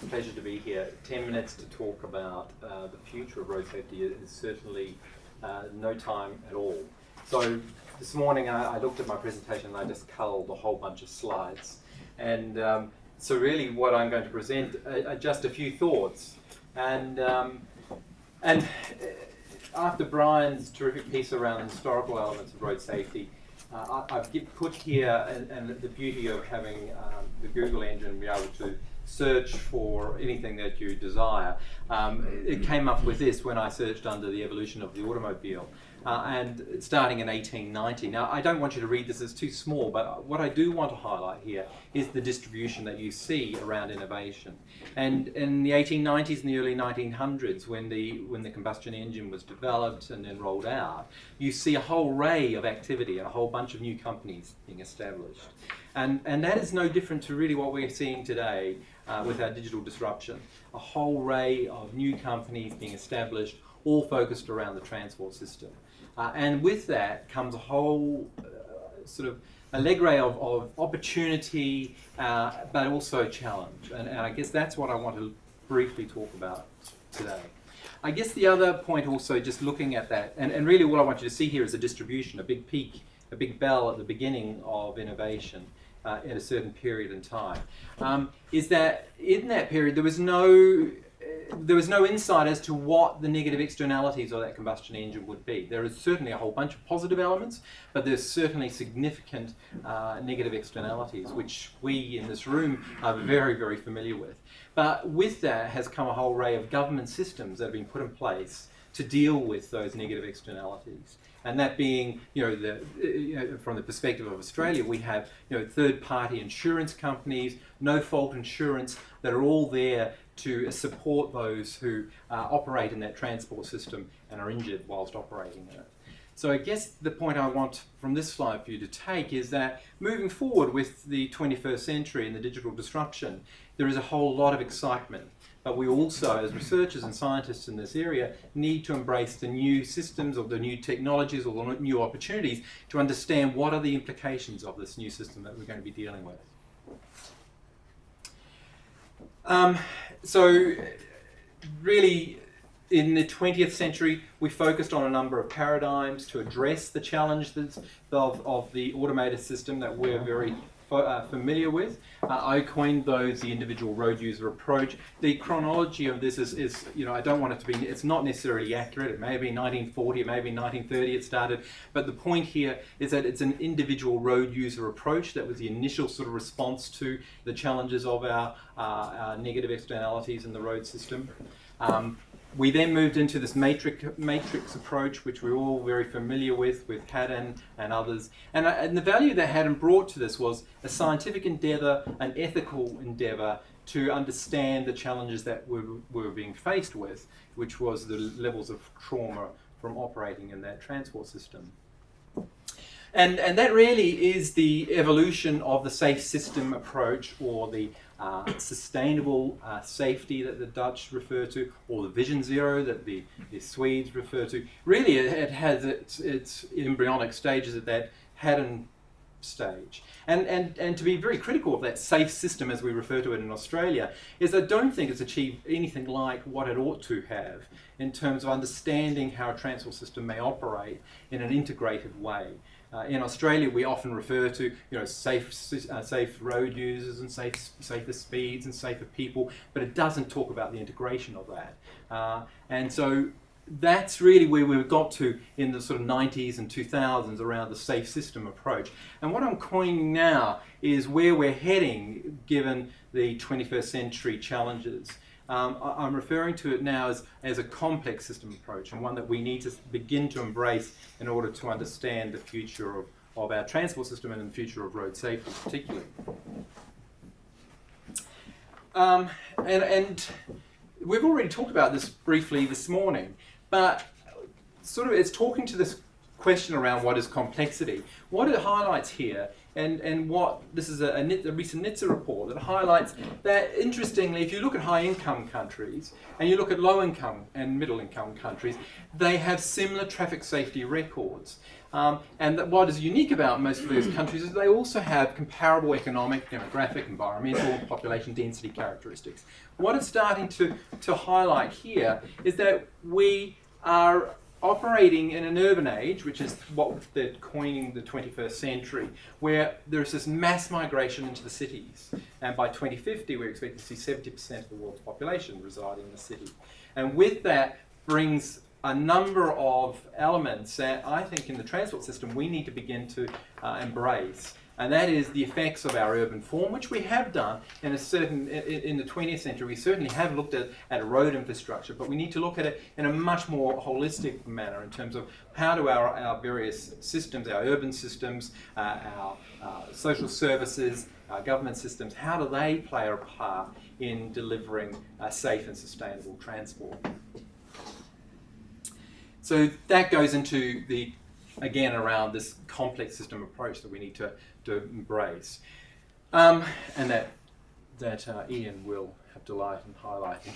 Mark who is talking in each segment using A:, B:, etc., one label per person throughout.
A: pleasure to be here. 10 minutes to talk about the future of road safety is certainly no time at all. So this morning I looked at my presentation and I just culled a whole bunch of slides. And so really what I'm going to present are just a few thoughts. And after Brian's terrific piece around the historical elements of road safety, I've put here, and the beauty of having the Google engine be able to search for anything that you desire. It came up with this when I searched under the evolution of the automobile, and starting in 1890. Now, I don't want you to read this, it's too small, but what I do want to highlight here is the distribution that you see around innovation. And in the 1890s and the early 1900s, when the combustion engine was developed and then rolled out, you see a whole array of activity and a whole bunch of new companies being established. And that is no different to really what we're seeing today with our digital disruption. A whole array of new companies being established, all focused around the transport system. And with that comes a whole sort of allegre of opportunity, but also challenge. And I guess that's what I want to briefly talk about today. I guess the other point also, just looking at that, and really what I want you to see here is a distribution, a big peak, a big bell at the beginning of innovation at a certain period in time, is that in that period there was no insight as to what the negative externalities of that combustion engine would be. There is certainly a whole bunch of positive elements, but there's certainly significant negative externalities, which we in this room are very, very familiar with. But with that has come a whole array of government systems that have been put in place to deal with those negative externalities. And that being, from the perspective of Australia, we have, third-party insurance companies, no-fault insurance that are all there to support those who operate in that transport system and are injured whilst operating in it. So I guess the point I want from this slide for you to take is that moving forward with the 21st century and the digital disruption, there is a whole lot of excitement. But we also, as researchers and scientists in this area, need to embrace the new systems or the new technologies or the new opportunities to understand what are the implications of this new system that we're going to be dealing with. So really, in the 20th century, we focused on a number of paradigms to address the challenges of the automated system that we're very familiar with. I coined those the individual road user approach. The chronology of this is I don't want it to be, it's not necessarily accurate. It may have been 1940, it may have been 1930 it started, but the point here is that it's an individual road user approach. That was the initial sort of response to the challenges of our negative externalities in the road system. We then moved into this matrix approach, which we're all very familiar with Haddon and others. And the value that Haddon brought to this was a scientific endeavour, an ethical endeavour to understand the challenges that we were being faced with, which was the levels of trauma from operating in that transport system. And that really is the evolution of the safe system approach, or the sustainable safety that the Dutch refer to, or the Vision Zero that the Swedes refer to. Really, it has its embryonic stages at that Haddon stage. And to be very critical of that safe system, as we refer to it in Australia, is I don't think it's achieved anything like what it ought to have in terms of understanding how a transport system may operate in an integrated way. In Australia, we often refer to safe road users and safer speeds and safer people, but it doesn't talk about the integration of that. And so that's really where we got to in the sort of 90s and 2000s around the safe system approach. And what I'm coining now is where we're heading given the 21st century challenges. I'm referring to it now as a complex system approach, and one that we need to begin to embrace in order to understand the future of our transport system and the future of road safety particularly. And we've already talked about this briefly this morning, but sort of it's talking to this question around what is complexity. What it highlights here, and what this is a recent NHTSA report that highlights that, interestingly, if you look at high-income countries and you look at low-income and middle-income countries, they have similar traffic safety records. What is unique about most of those countries is they also have comparable economic, demographic, environmental, population density characteristics. What it's starting to highlight here is that we are operating in an urban age, which is what they're coining the 21st century, where there's this mass migration into the cities. And by 2050, we're expecting to see 70% of the world's population residing in the city. And with that brings a number of elements that I think in the transport system we need to begin to embrace. And that is the effects of our urban form, which we have done in the 20th century. We certainly have looked at road infrastructure, but we need to look at it in a much more holistic manner in terms of how do our various systems, our urban systems, our social services, our government systems, how do they play a part in delivering safe and sustainable transport? So that goes into again, around this complex system approach that we need to embrace. And that Ian will have delight in highlighting.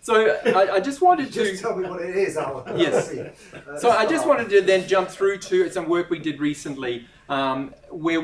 A: So I just wanted to...
B: Just tell me what it is, Alan.
A: Yes. So I just wanted to then jump through to some work we did recently where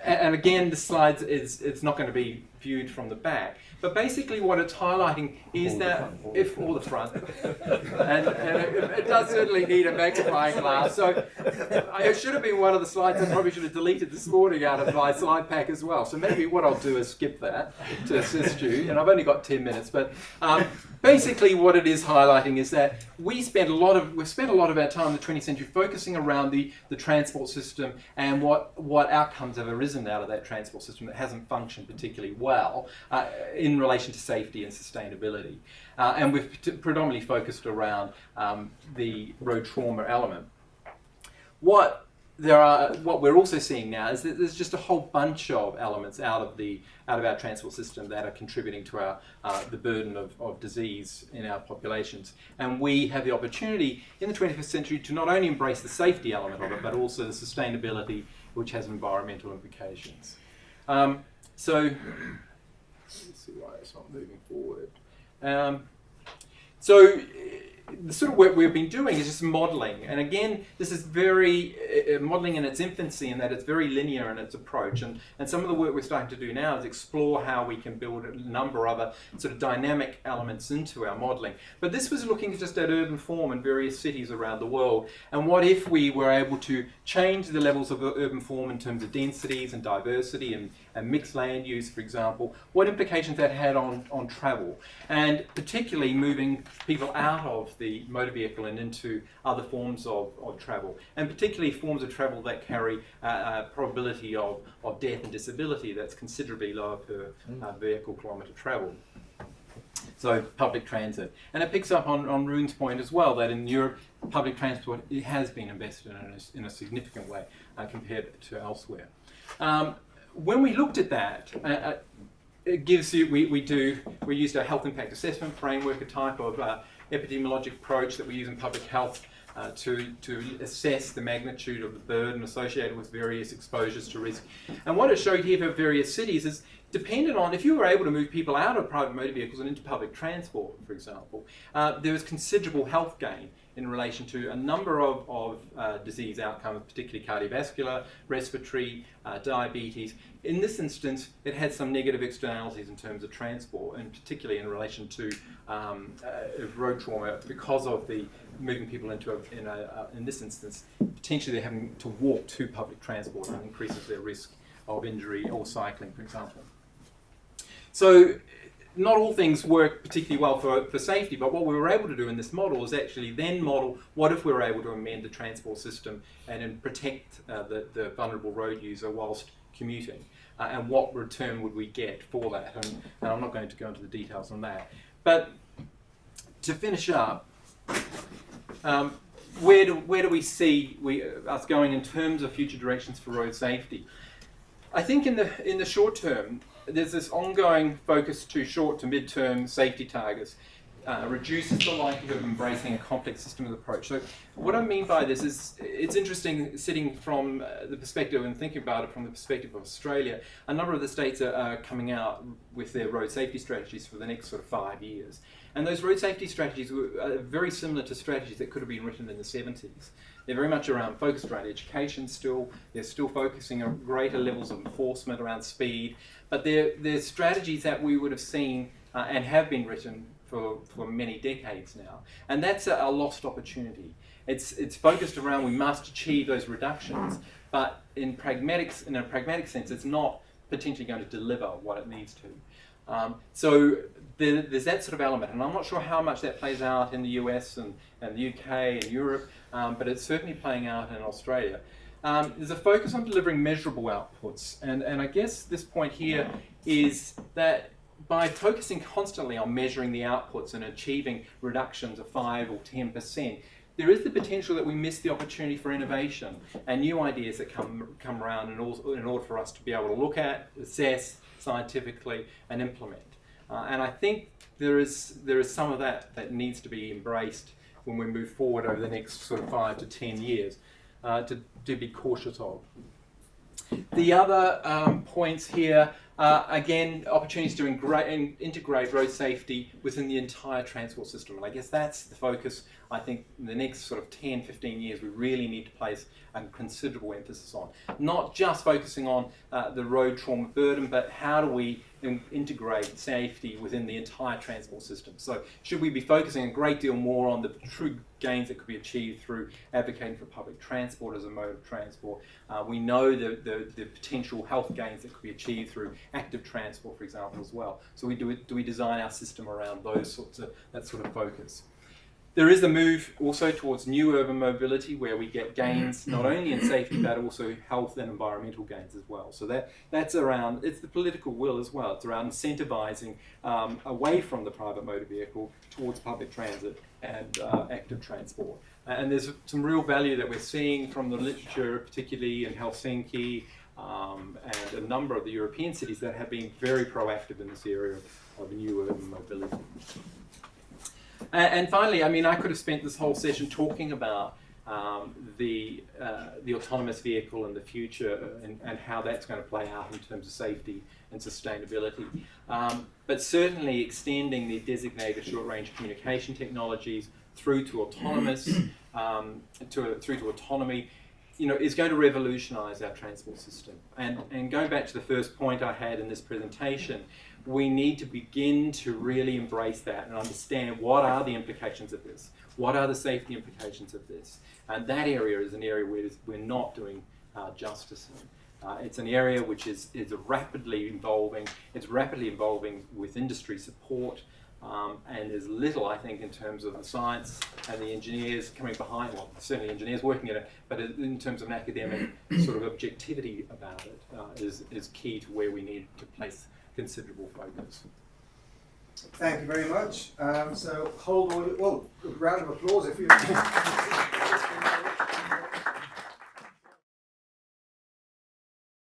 A: and again the slides, it's not going to be viewed from the back, but basically what it's highlighting is that all the front, and it does certainly need a magnifying glass. So it should have been one of the slides I probably should have deleted this morning out of my slide pack as well. So maybe what I'll do is skip that to assist you, and I've only got 10 minutes. But basically what it is highlighting is that we've spent a lot of our time in the 20th century focusing around the transport system and what outcomes have arisen out of that transport system that hasn't functioned particularly well in relation to safety and sustainability. And we've predominantly focused around the road trauma element. What we're also seeing now is that there's just a whole bunch of elements out of our transport system that are contributing to the burden of disease in our populations. And we have the opportunity in the 21st century to not only embrace the safety element of it, but also the sustainability, which has environmental implications. So let's see why it's not moving forward. So the sort of work we've been doing is just modelling, and again, this is very modelling in its infancy in that it's very linear in its approach, and some of the work we're starting to do now is explore how we can build a number of other sort of dynamic elements into our modelling. But this was looking just at urban form in various cities around the world, and what if we were able to change the levels of urban form in terms of densities and diversity and mixed land use, for example, what implications that had on travel, and particularly moving people out of the motor vehicle and into other forms of travel, and particularly forms of travel that carry a probability of death and disability that's considerably lower per vehicle kilometre travel. So public transit. And it picks up on Rune's point as well, that in Europe, public transport has been invested in a significant way compared to elsewhere. When we looked at that, it gives you, we used a health impact assessment framework, a type of epidemiologic approach that we use in public health to assess the magnitude of the burden associated with various exposures to risk. And what it showed here for various cities is dependent on, if you were able to move people out of private motor vehicles and into public transport, for example, there was considerable health gain in relation to a number of disease outcomes, particularly cardiovascular, respiratory, diabetes. In this instance, it had some negative externalities in terms of transport, and particularly in relation to road trauma, because of the moving people into in this instance, potentially they're having to walk to public transport, and increases their risk of injury or cycling, for example. So not all things work particularly well for safety, but what we were able to do in this model is actually then model what if we were able to amend the transport system and then protect the vulnerable road user whilst commuting, and what return would we get for that, and I'm not going to go into the details on that. But to finish up, where do we see us going in terms of future directions for road safety? I think in the short term, there's this ongoing focus to short to mid-term safety targets. reduces the likelihood of embracing a complex systems approach. So what I mean by this is, it's interesting sitting from the perspective and thinking about it from the perspective of Australia. A number of the states are coming out with their road safety strategies for the next sort of 5 years. And those road safety strategies were very similar to strategies that could have been written in the 70s. They're very much around focused around education still. They're still focusing on greater levels of enforcement around speed. But they're strategies that we would have seen and have been written for many decades now. And that's a lost opportunity. It's focused around we must achieve those reductions, but in a pragmatic sense, it's not potentially going to deliver what it needs to. So there's that sort of element, and I'm not sure how much that plays out in the US and the UK and Europe, but it's certainly playing out in Australia. There's a focus on delivering measurable outputs, and I guess this point here is that by focusing constantly on measuring the outputs and achieving reductions of 5 or 10%, there is the potential that we miss the opportunity for innovation and new ideas that come around in order for us to be able to look at, assess scientifically, and implement. And I think there is some of that needs to be embraced when we move forward over the next sort of 5 to 10 years to be cautious of. The other points here, again, opportunities to integrate road safety within the entire transport system. And I guess that's the focus, I think, in the next sort of 10, 15 years, we really need to place a considerable emphasis on. Not just focusing on the road trauma burden, but how do we integrate safety within the entire transport system. So should we be focusing a great deal more on the true gains that could be achieved through advocating for public transport as a mode of transport? We know the potential health gains that could be achieved through active transport, for example, as well. So do we design our system around that sort of focus? There is a move also towards new urban mobility where we get gains not only in safety but also health and environmental gains as well. So that's around, it's the political will as well. It's around incentivizing away from the private motor vehicle towards public transit and active transport. And there's some real value that we're seeing from the literature, particularly in Helsinki and a number of the European cities that have been very proactive in this area of new urban mobility. And finally, I mean, I could have spent this whole session talking about the autonomous vehicle in the future and how that's going to play out in terms of safety and sustainability. But certainly extending the designated short-range communication technologies through to autonomous, through to autonomy, is going to revolutionize our transport system. And going back to the first point I had in this presentation, we need to begin to really embrace that and understand what are the implications of this, what are the safety implications of this. And that area is an area where we're not doing justice in. It's an area which is rapidly evolving. It's rapidly evolving with industry support. And there's little, I think, in terms of the science and the engineers coming behind, well, certainly engineers working in it, but in terms of an academic sort of objectivity about it is key to where we need to place considerable focus.
B: Thank you very much. So hold all your, well, a round of applause if you